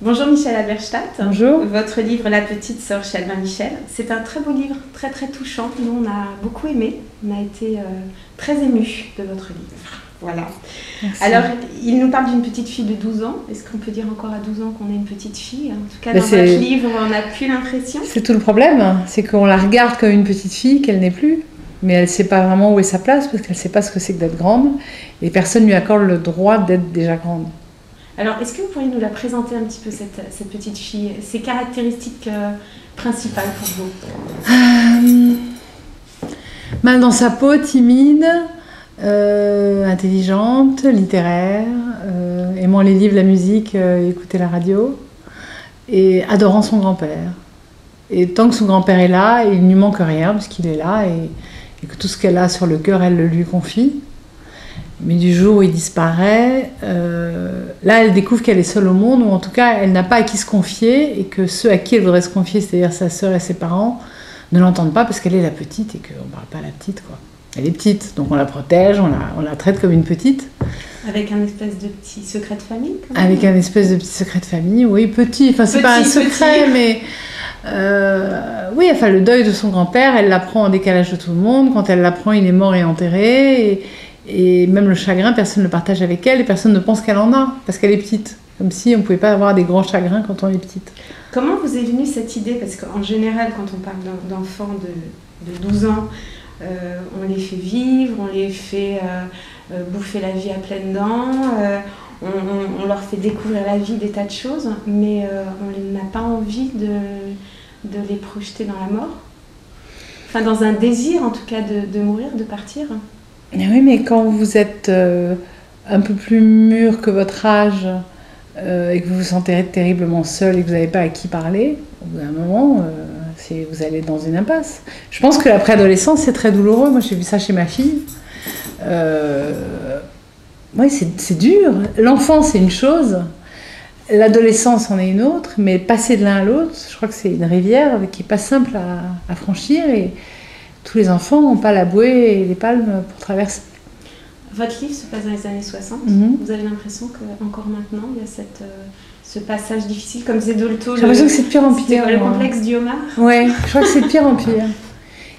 Bonjour Michel Halberstadt. Bonjour. Votre livre La Petite sort chez Albin Michel. C'est un très beau livre, très très touchant. Nous on a beaucoup aimé, on a été très émus de votre livre. Voilà. Merci. Alors il nous parle d'une petite fille de 12 ans. Est-ce qu'on peut dire encore à 12 ans qu'on est une petite fille? En tout cas dans votre livre on n'a plus l'impression. C'est tout le problème, c'est qu'on la regarde comme une petite fille qu'elle n'est plus. Mais elle ne sait pas vraiment où est sa place parce qu'elle ne sait pas ce que c'est que d'être grande. Et personne ne lui accorde le droit d'être déjà grande. Alors, est-ce que vous pourriez nous la présenter un petit peu, cette petite fille, ses caractéristiques principales pour vous? Mal dans sa peau, timide, intelligente, littéraire, aimant les livres, la musique, écouter la radio, et adorant son grand-père. Et tant que son grand-père est là, il ne lui manque rien parce qu'il est là et que tout ce qu'elle a sur le cœur, elle le lui confie. Mais du jour où il disparaît, là elle découvre qu'elle est seule au monde, ou en tout cas elle n'a pas à qui se confier, et que ceux à qui elle voudrait se confier, c'est-à-dire sa sœur et ses parents, ne l'entendent pas parce qu'elle est la petite et qu'on ne parle pas à la petite, quoi. Elle est petite, donc on la protège, on la traite comme une petite. Avec un espèce de petit secret de famille quand même. Avec un espèce de petit secret de famille, oui, petit, enfin c'est pas un secret, mais... oui, enfin le deuil de son grand-père, elle l'apprend en décalage de tout le monde. Quand elle l'apprend, il est mort et enterré. Et même le chagrin, personne ne le partage avec elle et personne ne pense qu'elle en a, parce qu'elle est petite. Comme si on ne pouvait pas avoir des grands chagrins quand on est petite. Comment vous est venue cette idée? Parce qu'en général, quand on parle d'enfants de 12 ans, on les fait vivre, on les fait bouffer la vie à pleines dents, on leur fait découvrir la vie, des tas de choses, mais on n'a pas envie de les projeter dans la mort. Enfin, dans un désir, en tout cas, de mourir, de partir. Oui, mais quand vous êtes un peu plus mûr que votre âge et que vous vous sentez terriblement seul et que vous n'avez pas à qui parler, au bout d'un moment, vous allez dans une impasse. Je pense que la préadolescence, c'est très douloureux. Moi, j'ai vu ça chez ma fille. Oui, c'est dur. L'enfance, c'est une chose. L'adolescence en est une autre. Mais passer de l'un à l'autre, je crois que c'est une rivière qui n'est pas simple à franchir. Et tous les enfants n'ont pas la bouée et les palmes pour traverser. Votre livre se passe dans les années 60. Vous avez l'impression qu'encore maintenant, il y a ce passage difficile, comme disait Dolto. J'ai l'impression que c'est de pire en pire. Le complexe du homard. Oui, je crois que c'est de pire en pire.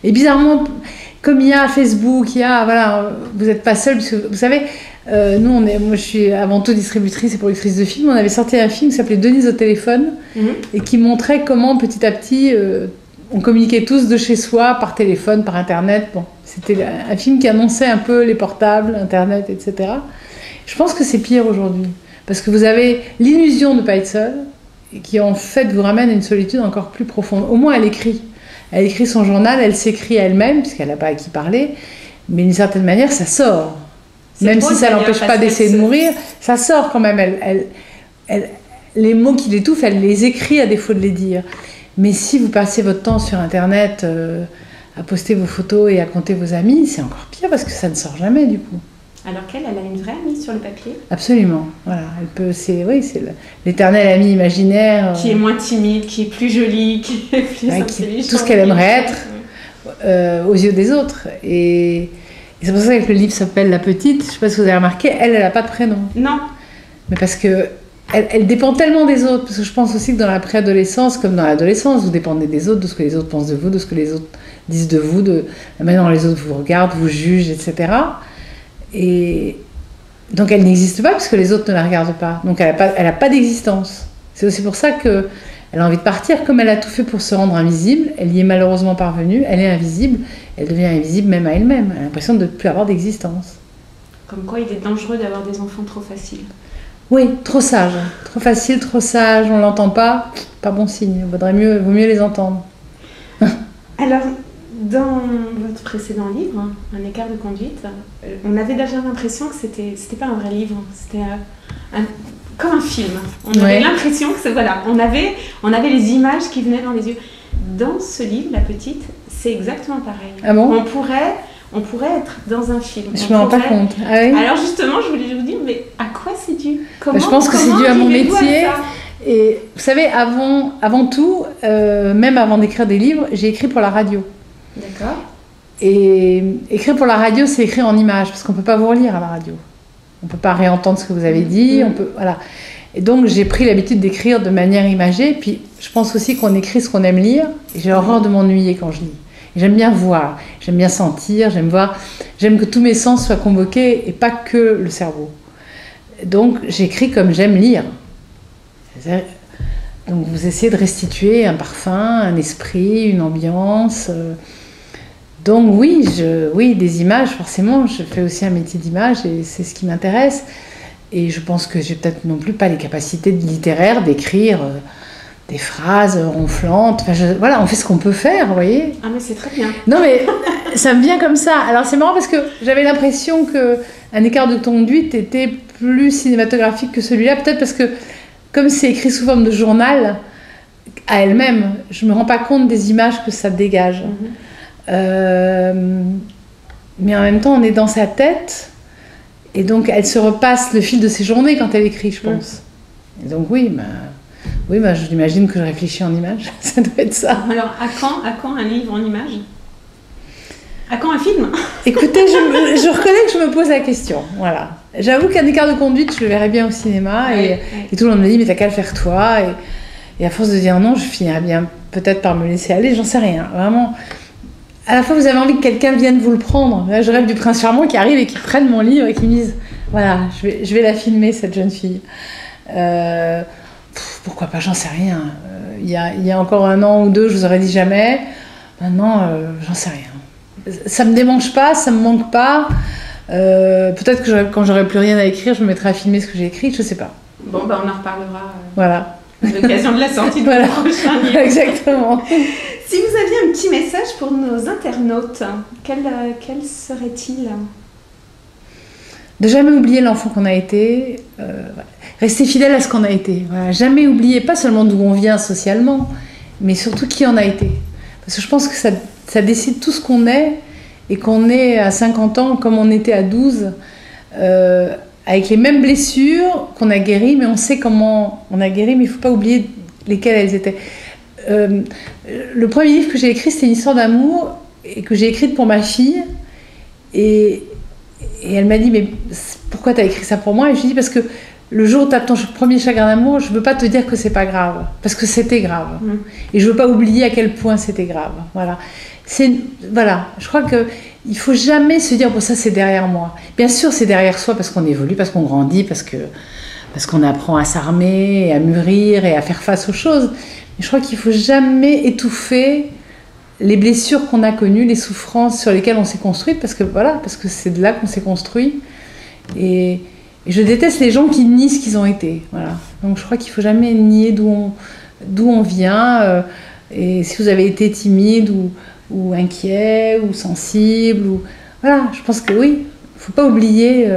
Et bizarrement, comme il y a Facebook, voilà, vous n'êtes pas seul, parce que vous savez, moi je suis avant tout distributrice et productrice de films. On avait sorti un film qui s'appelait Denise au téléphone et qui montrait comment petit à petit on communiquait tous de chez soi, par téléphone, par internet. Bon, c'était un film qui annonçait un peu les portables, internet, etc. Je pense que c'est pire aujourd'hui, parce que vous avez l'illusion de ne pas être seul, et qui en fait vous ramène à une solitude encore plus profonde. Au moins elle écrit. Elle écrit son journal, elle s'écrit à elle-même, puisqu'elle n'a pas à qui parler, mais d'une certaine manière, ça sort. Même si ça ne l'empêche pas d'essayer de mourir, ça sort quand même. Les mots qui l'étouffent, elle les écrit à défaut de les dire. Mais si vous passez votre temps sur Internet à poster vos photos et à compter vos amis, c'est encore pire parce que ça ne sort jamais du coup. Alors qu'elle a une vraie amie sur le papier. Absolument. Voilà. C'est l'éternel ami imaginaire. Qui est moins timide, qui est plus jolie, qui est plus intelligente. Tout ce qu'elle aimerait être aux yeux des autres. Et c'est pour ça que le livre s'appelle La Petite. Je ne sais pas si vous avez remarqué, elle n'a pas de prénom. Non. Mais parce que elle dépend tellement des autres, parce que je pense aussi que dans la préadolescence, comme dans l'adolescence, vous dépendez des autres, de ce que les autres pensent de vous, de ce que les autres disent de vous, de la manière dont les autres vous regardent, vous jugent, etc. Et donc elle n'existe pas parce que les autres ne la regardent pas. Donc elle n'a pas d'existence. C'est aussi pour ça qu'elle a envie de partir. Comme elle a tout fait pour se rendre invisible, elle y est malheureusement parvenue, elle est invisible, elle devient invisible même à elle-même. Elle a l'impression de ne plus avoir d'existence. Comme quoi il est dangereux d'avoir des enfants trop faciles. Oui, trop sages, trop facile, trop sage, on l'entend pas bon signe, vaut mieux les entendre. Alors, dans votre précédent livre, Un écart de conduite, on avait déjà l'impression que c'était pas un vrai livre, c'était comme un film. On avait l'impression que on avait les images qui venaient dans les yeux. Dans ce livre, La Petite, c'est exactement pareil. Ah bon ? On pourrait être dans un film. Je me rends pas compte. Ah oui ? Alors justement, je voulais vous dire, mais à quoi c'est dû ? Je pense que c'est dû à mon métier. Et vous savez, avant tout, même avant d'écrire des livres, j'ai écrit pour la radio. D'accord. Et écrire pour la radio, c'est écrire en images, parce qu'on ne peut pas vous relire à la radio. On ne peut pas réentendre ce que vous avez dit. Voilà. Et donc, j'ai pris l'habitude d'écrire de manière imagée. Puis, je pense aussi qu'on écrit ce qu'on aime lire. Et j'ai horreur de m'ennuyer quand je lis. J'aime bien voir, j'aime bien sentir, j'aime voir. J'aime que tous mes sens soient convoqués et pas que le cerveau. Donc, j'écris comme j'aime lire. Donc, vous essayez de restituer un parfum, un esprit, une ambiance. Donc, oui, des images, forcément. Je fais aussi un métier d'image et c'est ce qui m'intéresse. Et je pense que j'ai peut-être non plus pas les capacités littéraires d'écrire des phrases ronflantes. Enfin, voilà, on fait ce qu'on peut faire, vous voyez. Ah, mais c'est très bien. Non, mais ça me vient comme ça. Alors, c'est marrant parce que j'avais l'impression qu'un écart de conduite était plus cinématographique que celui-là. Peut-être parce que, comme c'est écrit sous forme de journal, à elle-même, je ne me rends pas compte des images que ça dégage. Mais en même temps, on est dans sa tête. Et donc, elle se repasse le fil de ses journées quand elle écrit, je pense. Et donc, je m'imagine que je réfléchis en images. Ça doit être ça. Alors, à quand un livre en images? À quand un film? Écoutez, je reconnais que je me pose la question. Voilà. J'avoue qu'un écart de conduite, je le verrais bien au cinéma. Et tout le monde me dit, mais t'as qu'à le faire toi. Et à force de dire non, je finirais bien peut-être par me laisser aller. J'en sais rien. Vraiment. À la fois, vous avez envie que quelqu'un vienne vous le prendre. Là, je rêve du prince charmant qui arrive et qui prenne mon livre et qui me dise voilà, je vais la filmer, cette jeune fille. Pourquoi pas, j'en sais rien. Il y a encore 1 an ou 2, je vous aurais dit jamais. Maintenant, j'en sais rien. Ça me démange pas, ça me manque pas. Peut-être que quand j'aurai plus rien à écrire, je me mettrai à filmer ce que j'ai écrit, je sais pas. Bon, on en reparlera. Voilà. À l'occasion de la sortie de mon prochain livre. Exactement. Si vous aviez un petit message pour nos internautes, quel serait-il? De jamais oublier l'enfant qu'on a été, rester fidèle à ce qu'on a été. Voilà. Jamais oublier, pas seulement d'où on vient socialement, mais surtout qui on a été. Parce que je pense que ça décide tout ce qu'on est, et qu'on est à 50 ans comme on était à 12, avec les mêmes blessures qu'on a guéries, mais on sait comment on a guéri, mais il ne faut pas oublier lesquelles elles étaient. Le premier livre que j'ai écrit, c'était une histoire d'amour et que j'ai écrite pour ma fille. Et elle m'a dit, mais pourquoi tu as écrit ça pour moi? Et je lui ai dit, parce que le jour où tu as ton premier chagrin d'amour, je ne veux pas te dire que c'est pas grave, parce que c'était grave. Et je ne veux pas oublier à quel point c'était grave. Voilà. Voilà. Je crois qu'il ne faut jamais se dire, bon, ça c'est derrière moi. Bien sûr, c'est derrière soi parce qu'on évolue, parce qu'on grandit, parce qu'on apprend à s'armer, à mûrir et à faire face aux choses. Mais je crois qu'il ne faut jamais étouffer les blessures qu'on a connues, les souffrances sur lesquelles on s'est construite, parce que c'est de là qu'on s'est construit. Et je déteste les gens qui nient ce qu'ils ont été. Voilà. Donc je crois qu'il ne faut jamais nier d'où on vient. Et si vous avez été timide ou inquiet ou sensible, voilà, je pense que oui, il ne faut pas oublier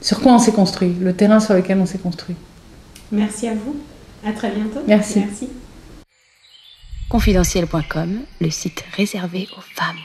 sur quoi on s'est construit, le terrain sur lequel on s'est construit. Merci à vous. À très bientôt. Merci. Confidentiel.com, le site réservé aux femmes.